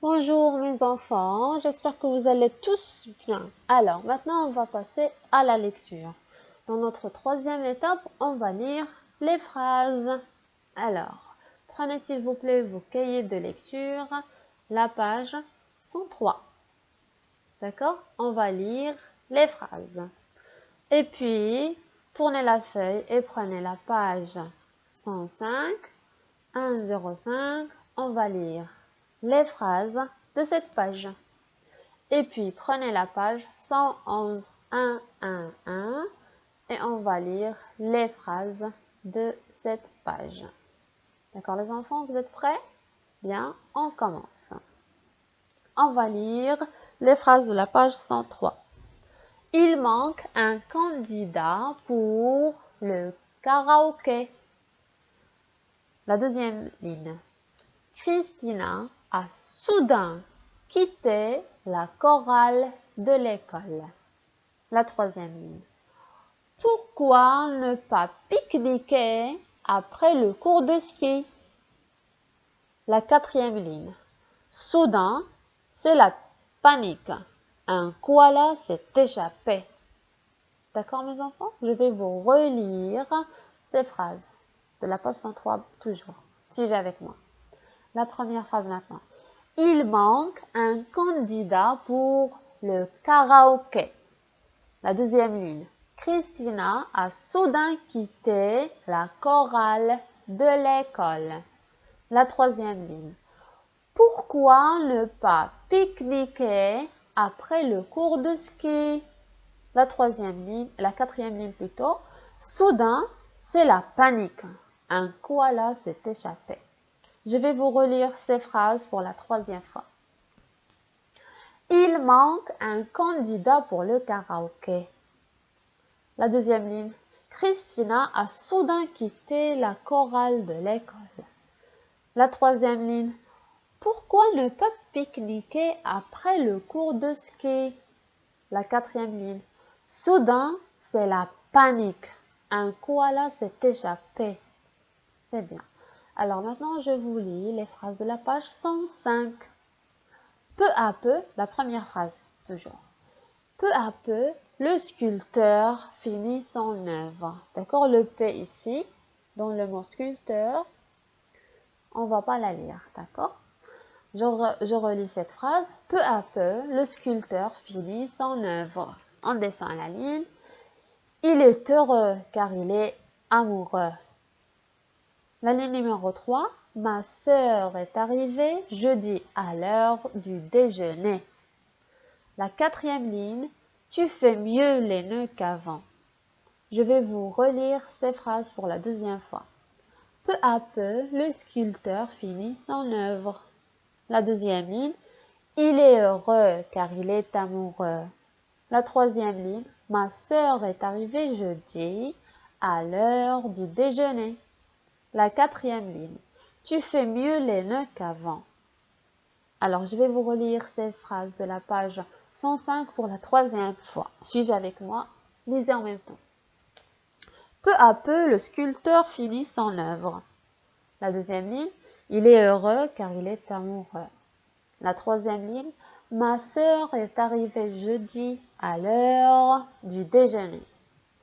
Bonjour mes enfants, j'espère que vous allez tous bien. Alors maintenant on va passer à la lecture. Dans notre troisième étape, on va lire les phrases. Alors, prenez s'il vous plaît vos cahiers de lecture, la page 103. D'accord? On va lire les phrases. Et puis, tournez la feuille et prenez la page 105, 105. On va lire les phrases de cette page. Et puis, prenez la page 111, 1, 1, 1 et on va lire les phrases de cette page. D'accord les enfants, vous êtes prêts? Bien, on commence. On va lire les phrases de la page 103. Il manque un candidat pour le karaoké. La deuxième ligne. Christina a soudain quitté la chorale de l'école. La troisième ligne. Pourquoi ne pas pique-niquer après le cours de ski? La quatrième ligne. Soudain, c'est la panique. Un koala s'est échappé. D'accord mes enfants? Je vais vous relire ces phrases de la page 103 toujours. Suivez avec moi. La première phrase maintenant. Il manque un candidat pour le karaoké. La deuxième ligne. Christina a soudain quitté la chorale de l'école. La troisième ligne. Pourquoi ne pas pique-niquer après le cours de ski? La quatrième ligne plutôt. Soudain, c'est la panique. Un koala s'est échappé. Je vais vous relire ces phrases pour la troisième fois. Il manque un candidat pour le karaoké. La deuxième ligne. Christina a soudain quitté la chorale de l'école. La troisième ligne. Pourquoi ne pas pique-niquer après le cours de ski? La quatrième ligne. Soudain, c'est la panique. Un koala s'est échappé. C'est bien. Alors maintenant, je vous lis les phrases de la page 105. Peu à peu, la première phrase toujours. Peu à peu, le sculpteur finit son œuvre. D'accord? Le P ici, dans le mot sculpteur, on ne va pas la lire. D'accord? Je relis cette phrase. Peu à peu, le sculpteur finit son œuvre. On descend la ligne. Il est heureux car il est amoureux. La ligne numéro 3. Ma sœur est arrivée jeudi à l'heure du déjeuner. La quatrième ligne. Tu fais mieux les nœuds qu'avant. Je vais vous relire ces phrases pour la deuxième fois. Peu à peu, le sculpteur finit son œuvre. La deuxième ligne. Il est heureux car il est amoureux. La troisième ligne. Ma sœur est arrivée jeudi à l'heure du déjeuner. La quatrième ligne. Tu fais mieux les nœuds qu'avant. Alors, je vais vous relire ces phrases de la page 105 pour la troisième fois. Suivez avec moi, lisez en même temps. Peu à peu, le sculpteur finit son œuvre. La deuxième ligne. Il est heureux car il est amoureux. La troisième ligne. Ma sœur est arrivée jeudi à l'heure du déjeuner.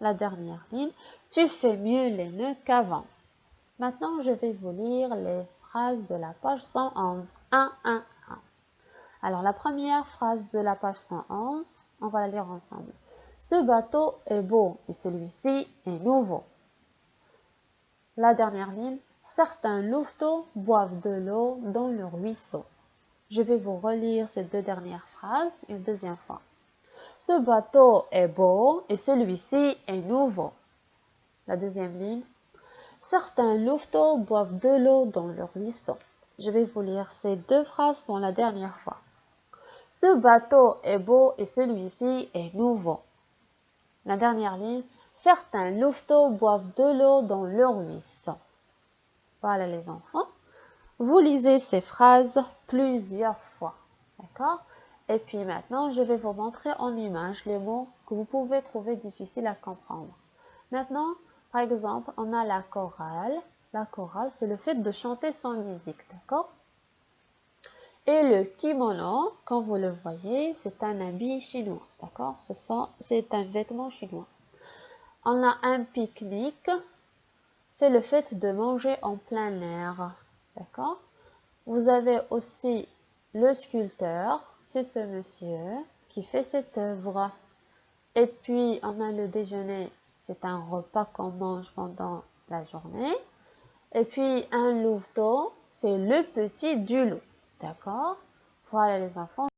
La dernière ligne. Tu fais mieux les nœuds qu'avant. Maintenant, je vais vous lire les phrases de la page 111. 1, 1, 1. Alors, la première phrase de la page 111, on va la lire ensemble. Ce bateau est beau et celui-ci est nouveau. La dernière ligne. Certains louveteaux boivent de l'eau dans le ruisseau. Je vais vous relire ces deux dernières phrases une deuxième fois. Ce bateau est beau et celui-ci est nouveau. La deuxième ligne. Certains louveteaux boivent de l'eau dans le ruisseau. Je vais vous lire ces deux phrases pour la dernière fois. Ce bateau est beau et celui-ci est nouveau. La dernière ligne. Certains louveteaux boivent de l'eau dans le ruisseau. Voilà les enfants. Vous lisez ces phrases plusieurs fois. D'accord? Et puis maintenant, je vais vous montrer en image les mots que vous pouvez trouver difficiles à comprendre. Maintenant, par exemple, on a la chorale. La chorale, c'est le fait de chanter sans musique, d'accord? Et le kimono, comme vous le voyez, c'est un habit chinois, d'accord? C'est un vêtement chinois. On a un pique-nique, c'est le fait de manger en plein air, d'accord? Vous avez aussi le sculpteur, c'est ce monsieur qui fait cette œuvre. Et puis, on a le déjeuner, c'est un repas qu'on mange pendant la journée. Et puis, un louveteau, c'est le petit du loup, d'accord? Voilà les enfants.